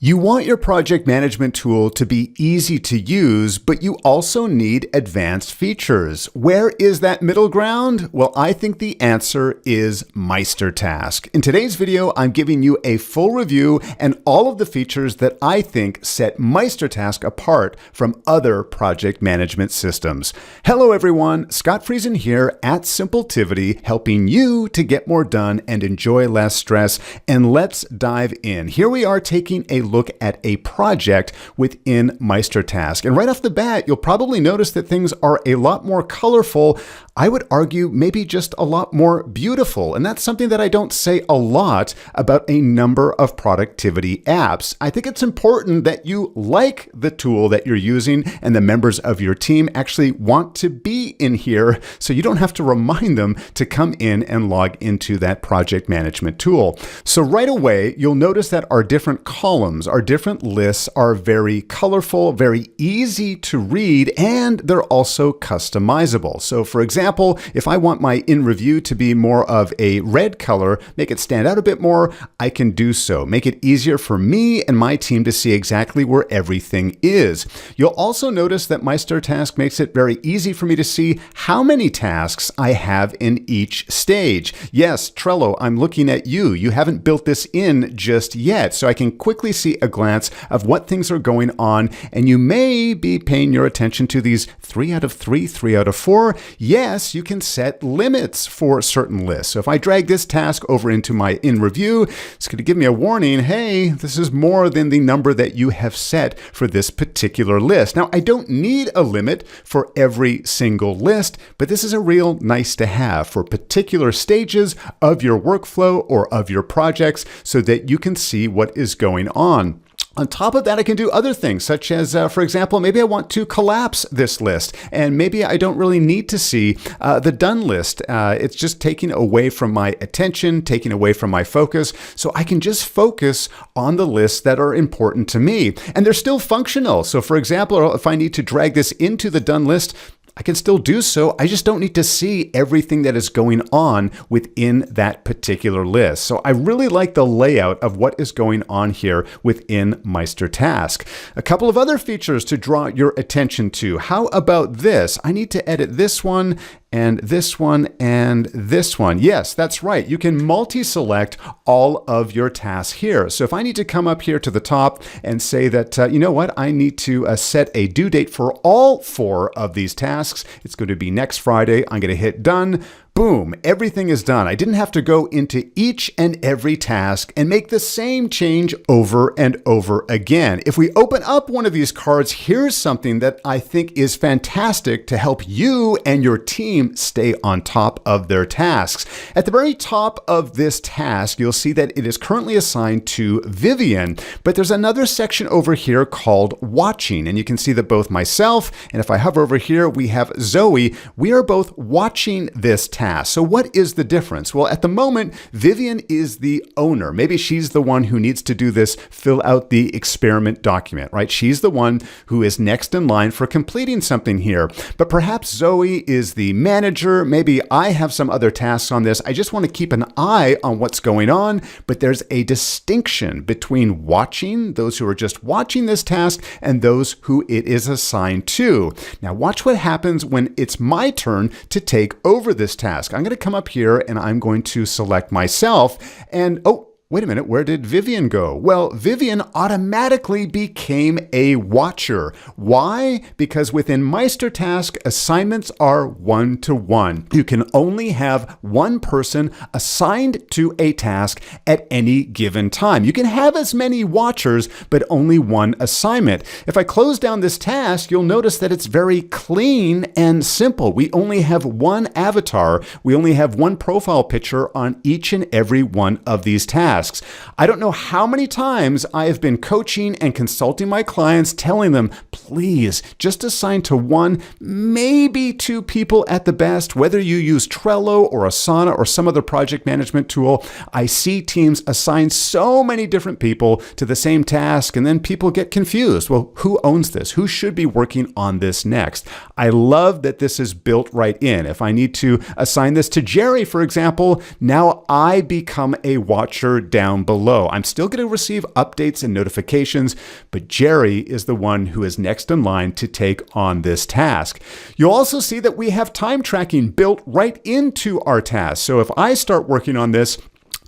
You want your project management tool to be easy to use, but you also need advanced features. Where is that middle ground? Well, I think the answer is MeisterTask. In today's video, I'm giving you a full review and all of the features that I think set MeisterTask apart from other project management systems. Hello everyone, Scott Friesen here at Simpletivity, helping you to get more done and enjoy less stress. And let's dive in. Here we are taking a look at a project within MeisterTask. And right off the bat, you'll probably notice that things are a lot more colorful. I would argue maybe just a lot more beautiful. And that's something that I don't say a lot about a number of productivity apps. I think it's important that you like the tool that you're using and the members of your team actually want to be in here so you don't have to remind them to come in and log into that project management tool. So right away, you'll notice that our different columns, our different lists are very colorful, very easy to read, and they're also customizable. So for example, if I want my in review to be more of a red color, make it stand out a bit more, I can do so. Make it easier for me and my team to see exactly where everything is. You'll also notice that MeisterTask makes it very easy for me to see how many tasks I have in each stage. Yes, Trello, I'm looking at you. You haven't built this in just yet, so I can quickly see a glance of what things are going on, and you may be paying your attention to these 3 out of 3, 3 out of 4. Yes, you can set limits for certain lists. So if I drag this task over into my in review, it's going to give me a warning, hey, this is more than the number that you have set for this particular list. Now, I don't need a limit for every single list, but this is a real nice to have for particular stages of your workflow or of your projects so that you can see what is going on. On top of that, I can do other things, such as, for example, maybe I want to collapse this list, and maybe I don't really need to see the done list. It's just taking away from my attention, taking away from my focus, so I can just focus on the lists that are important to me. And they're still functional. So for example, if I need to drag this into the done list, I can still do so. I just don't need to see everything that is going on within that particular list. So I really like the layout of what is going on here within MeisterTask. A couple of other features to draw your attention to. How about this? I need to edit this one and this one and this one. Yes, that's right. You can multi-select all of your tasks here. So if I need to come up here to the top and say that, you know what, I need to set a due date for all 4 of these tasks. It's going to be next Friday. I'm going to hit done. Boom, everything is done. I didn't have to go into each and every task and make the same change over and over again. If we open up one of these cards, here's something that I think is fantastic to help you and your team stay on top of their tasks. At the very top of this task, you'll see that it is currently assigned to Vivian, but there's another section over here called watching. And you can see that both myself, and if I hover over here, we have Zoe, we are both watching this task. So what is the difference? Well, at the moment, Vivian is the owner. Maybe she's the one who needs to do this, fill out the experiment document, right? She's the one who is next in line for completing something here. But perhaps Zoe is the manager. Maybe I have some other tasks on this. I just want to keep an eye on what's going on, but there's a distinction between watching, those who are just watching this task, and those who it is assigned to. Now watch what happens when it's my turn to take over this task. I'm going to come up here and I'm going to select myself and, oh, wait a minute, where did Vivian go? Well, Vivian automatically became a watcher. Why? Because within MeisterTask, assignments are one-to-one. You can only have one person assigned to a task at any given time. You can have as many watchers, but only one assignment. If I close down this task, you'll notice that it's very clean and simple. We only have one avatar. We only have one profile picture on each and every one of these tasks. I don't know how many times I have been coaching and consulting my clients, telling them, please just assign to 1, maybe 2 people at the best, whether you use Trello or Asana or some other project management tool. I see teams assign so many different people to the same task, and then people get confused. Well, who owns this? Who should be working on this next? I love that this is built right in. If I need to assign this to Jerry, for example, now I become a watcher down below. I'm still going to receive updates and notifications, but Jerry is the one who is next in line to take on this task. You'll also see that we have time tracking built right into our task. So if I start working on this,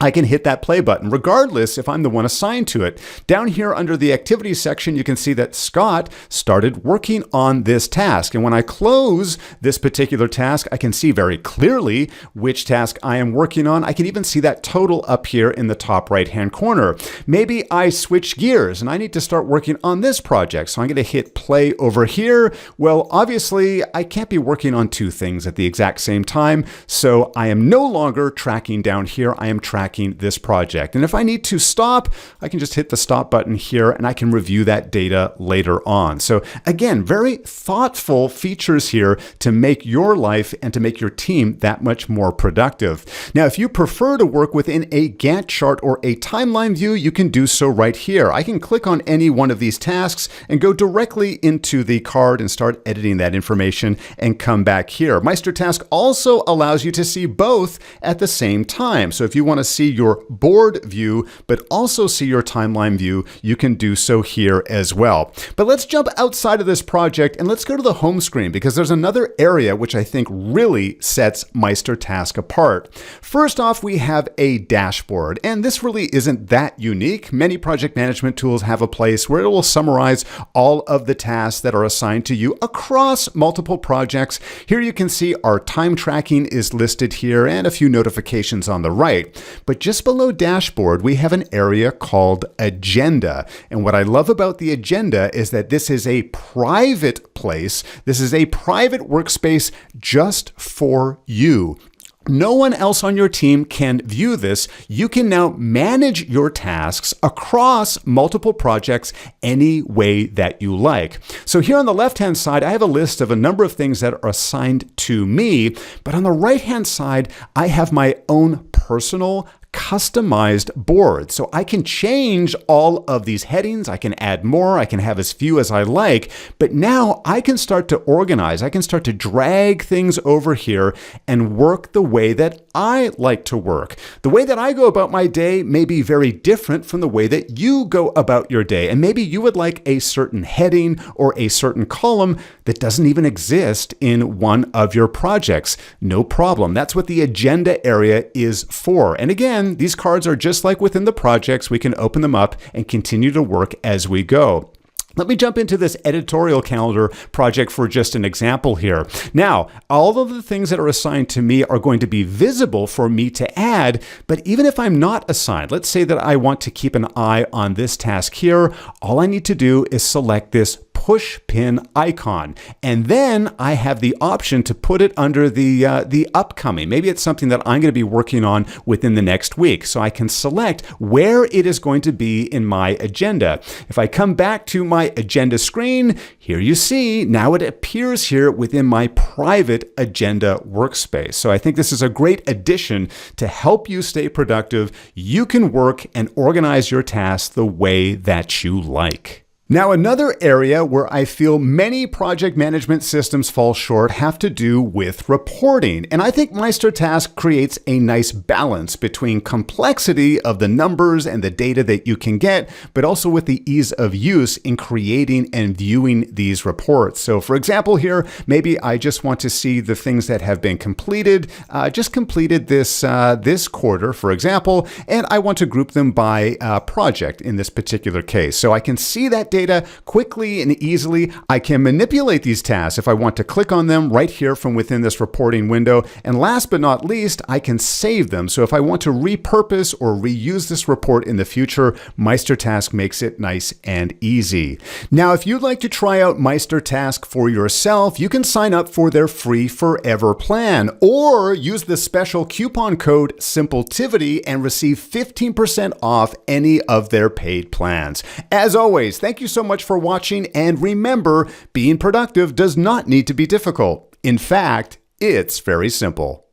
I can hit that play button, regardless if I'm the one assigned to it. Down here under the activities section, you can see that Scott started working on this task. And when I close this particular task, I can see very clearly which task I am working on. I can even see that total up here in the top right-hand corner. Maybe I switch gears and I need to start working on this project. So I'm going to hit play over here. Well, obviously, I can't be working on two things at the exact same time. So I am no longer tracking down here. I am tracking this project. And if I need to stop, I can just hit the stop button here and I can review that data later on. So again, very thoughtful features here to make your life and to make your team that much more productive. Now, if you prefer to work within a Gantt chart or a timeline view, you can do so right here. I can click on any one of these tasks and go directly into the card and start editing that information and come back here. MeisterTask also allows you to see both at the same time. So if you want to see your board view, but also see your timeline view, you can do so here as well. But let's jump outside of this project and let's go to the home screen, because there's another area which I think really sets MeisterTask apart. First off, we have a dashboard, and this really isn't that unique. Many project management tools have a place where it will summarize all of the tasks that are assigned to you across multiple projects. Here you can see our time tracking is listed here and a few notifications on the right. But just below dashboard, we have an area called agenda. And what I love about the agenda is that this is a private place. This is a private workspace just for you. No one else on your team can view this. You can now manage your tasks across multiple projects any way that you like. So here on the left-hand side, I have a list of a number of things that are assigned to me, but on the right-hand side, I have my own personal customized board. So I can change all of these headings. I can add more. I can have as few as I like. But now I can start to organize. I can start to drag things over here and work the way that I like to work. The way that I go about my day may be very different from the way that you go about your day. And maybe you would like a certain heading or a certain column that doesn't even exist in one of your projects. No problem. That's what the agenda area is for. And again, these cards are just like within the projects. We can open them up and continue to work as we go. Let me jump into this editorial calendar project for just an example here. Now, all of the things that are assigned to me are going to be visible for me to add, but even if I'm not assigned, let's say that I want to keep an eye on this task here, all I need to do is select this push pin icon. And then I have the option to put it under the upcoming. Maybe it's something that I'm going to be working on within the next week. So I can select where it is going to be in my agenda. If I come back to my agenda screen, here you see, now it appears here within my private agenda workspace. So I think this is a great addition to help you stay productive. You can work and organize your tasks the way that you like. Now, another area where I feel many project management systems fall short have to do with reporting. And I think MeisterTask creates a nice balance between complexity of the numbers and the data that you can get, but also with the ease of use in creating and viewing these reports. So for example here, maybe I just want to see the things that have been completed, just completed this quarter, for example, and I want to group them by project in this particular case. So I can see that data quickly and easily. I can manipulate these tasks if I want to click on them right here from within this reporting window. And last but not least, I can save them. So if I want to repurpose or reuse this report in the future, MeisterTask makes it nice and easy. Now, if you'd like to try out MeisterTask for yourself, you can sign up for their free forever plan or use the special coupon code Simpletivity and receive 15% off any of their paid plans. As always, thank you so much for watching, and remember, being productive does not need to be difficult. In fact, it's very simple.